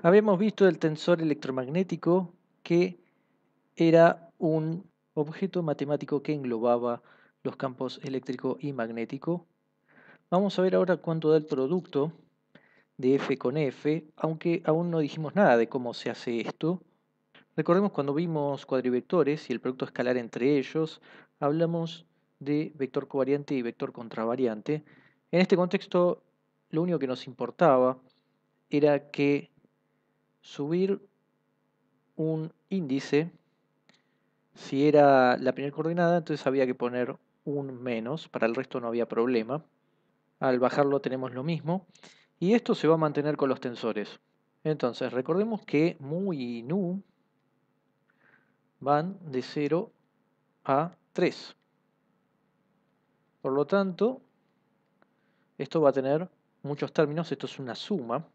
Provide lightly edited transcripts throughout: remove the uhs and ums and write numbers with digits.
Habíamos visto el tensor electromagnético, que era un objeto matemático que englobaba los campos eléctrico y magnético. Vamos a ver ahora cuánto da el producto de F con F, aunque aún no dijimos nada de cómo se hace esto. Recordemos cuando vimos cuadrivectores y el producto escalar entre ellos, hablamos de vector covariante y vector contravariante. En este contexto, lo único que nos importaba era que subir un índice, si era la primera coordenada, entonces había que poner un menos, para el resto no había problema. Al bajarlo tenemos lo mismo, y esto se va a mantener con los tensores. Entonces, recordemos que mu y nu van de 0 a 3. Por lo tanto, esto va a tener muchos términos, esto es una suma.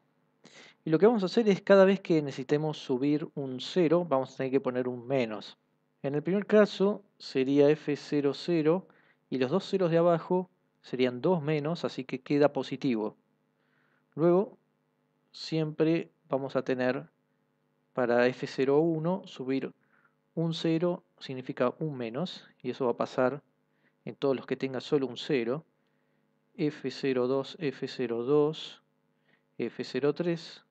Y lo que vamos a hacer es, cada vez que necesitemos subir un 0, vamos a tener que poner un menos. En el primer caso sería F00 y los dos ceros de abajo serían 2 menos, así que queda positivo. Luego siempre vamos a tener para F01 subir un 0 significa un menos, y eso va a pasar en todos los que tengan solo un 0. F02, F02, F03.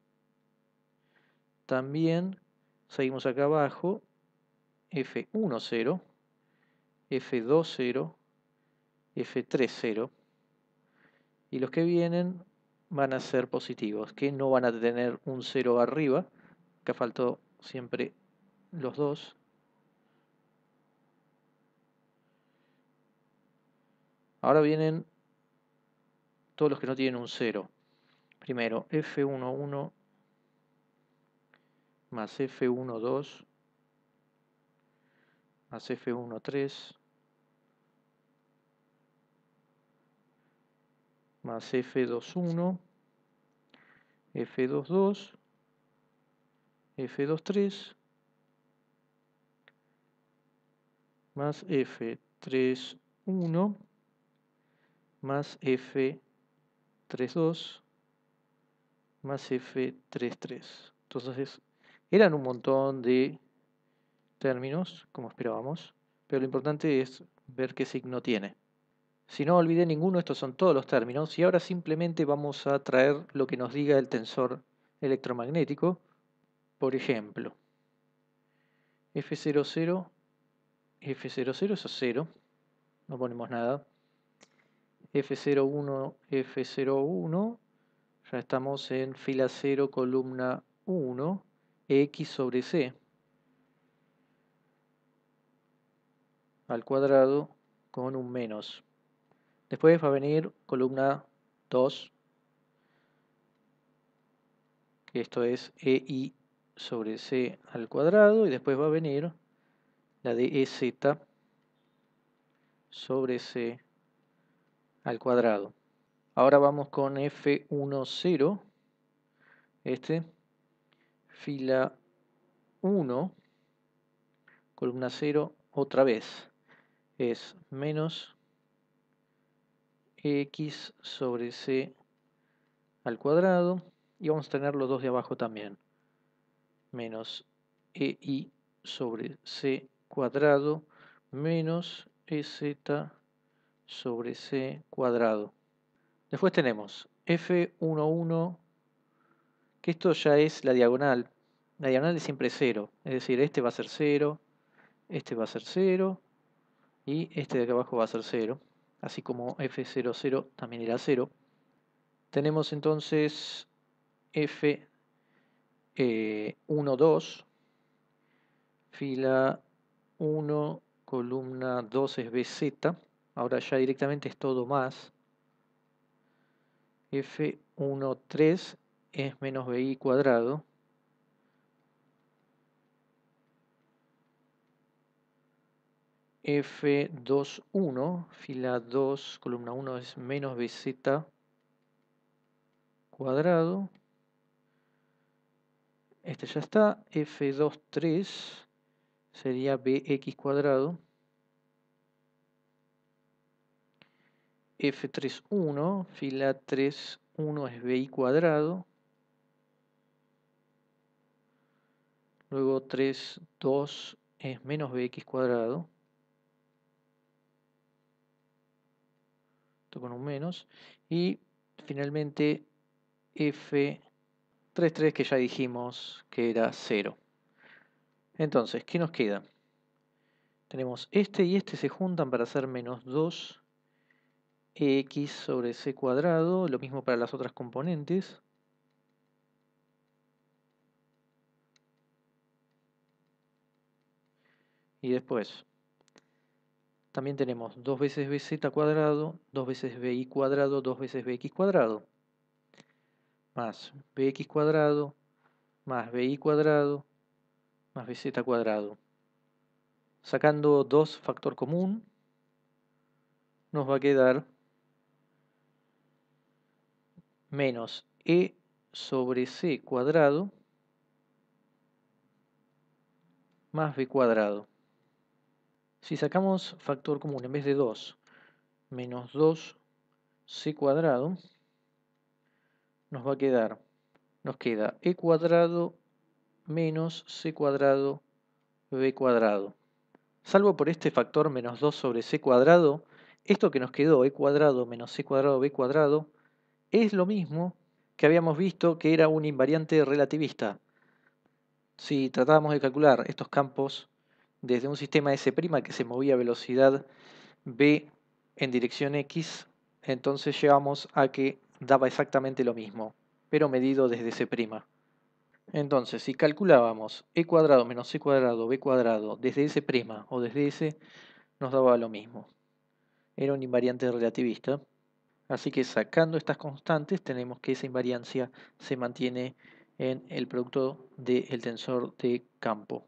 También seguimos acá abajo, F10, F20, F30, y los que vienen van a ser positivos, que no van a tener un 0 arriba. Acá faltó siempre los dos. Ahora vienen todos los que no tienen un 0. Primero F11 más F12 más F13 más F21, F22, F23 más F31 más F32 más F33. Entonces eran un montón de términos, como esperábamos, pero lo importante es ver qué signo tiene. Si no olvidé ninguno, estos son todos los términos, y ahora simplemente vamos a traer lo que nos diga el tensor electromagnético. Por ejemplo, F00, F00 eso es 0, no ponemos nada. F01, F01, ya estamos en fila 0, columna 1, X sobre C al cuadrado con un menos. Después va a venir columna 2, que esto es EI sobre C al cuadrado, y después va a venir la de EZ sobre C al cuadrado. Ahora vamos con F10, fila 1, columna 0, otra vez. Es menos X sobre C al cuadrado, y vamos a tener los dos de abajo también. Menos EI sobre C cuadrado menos EZ sobre C cuadrado. Después tenemos F11, que esto ya es la diagonal. La diagonal es siempre 0, es decir, este va a ser 0, este va a ser 0, y este de acá abajo va a ser 0, así como F00 también era 0. Tenemos entonces F12, fila 1, columna 2 es BZ, ahora ya directamente es todo más. F13 es menos BI cuadrado. F21, fila 2, columna 1 es menos BZ cuadrado. Este ya está. F23 sería BX cuadrado. F31, fila 3, 1 es BI cuadrado. Luego 3, 2 es menos bx cuadrado. Esto con un menos. Y finalmente f33 que ya dijimos que era 0. Entonces, ¿qué nos queda? Tenemos este y este se juntan para hacer menos 2 x sobre c cuadrado. Lo mismo para las otras componentes. Y después también tenemos 2 veces bz cuadrado, 2 veces bi cuadrado, 2 veces bx cuadrado. Más bx cuadrado, más bi cuadrado, más bz cuadrado. Sacando 2 factor común, nos va a quedar menos e sobre c cuadrado más b cuadrado. Si sacamos factor común en vez de 2, menos 2c cuadrado, nos va a quedar, nos queda e cuadrado menos c cuadrado b cuadrado. Salvo por este factor menos 2 sobre c cuadrado, esto que nos quedó e cuadrado menos c cuadrado b cuadrado es lo mismo que habíamos visto que era una invariante relativista. Si tratábamos de calcular estos campos desde un sistema S' que se movía a velocidad v en dirección x, entonces llegamos a que daba exactamente lo mismo, pero medido desde S'. Entonces, si calculábamos e cuadrado menos c cuadrado b cuadrado desde S' o desde S, nos daba lo mismo. Era un invariante relativista. Así que sacando estas constantes tenemos que esa invariancia se mantiene en el producto del tensor de campo.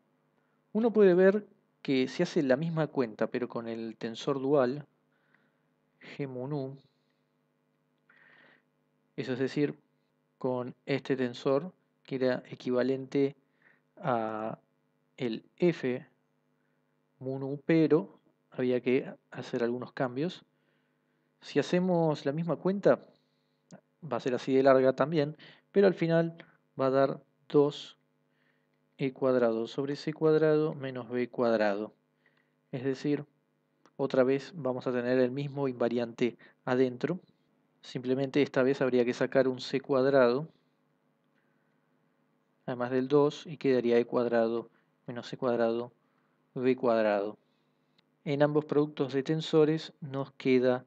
Uno puede ver que se hace la misma cuenta pero con el tensor dual G mun U, eso es decir, con este tensor que era equivalente a el F mun U, pero había que hacer algunos cambios. Si hacemos la misma cuenta, va a ser así de larga también, pero al final va a dar 2e cuadrado sobre c cuadrado menos b cuadrado. Es decir, otra vez vamos a tener el mismo invariante adentro. Simplemente esta vez habría que sacar un c cuadrado, además del 2, y quedaría e cuadrado menos c cuadrado b cuadrado. En ambos productos de tensores nos queda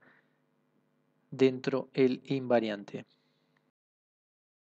dentro el invariante.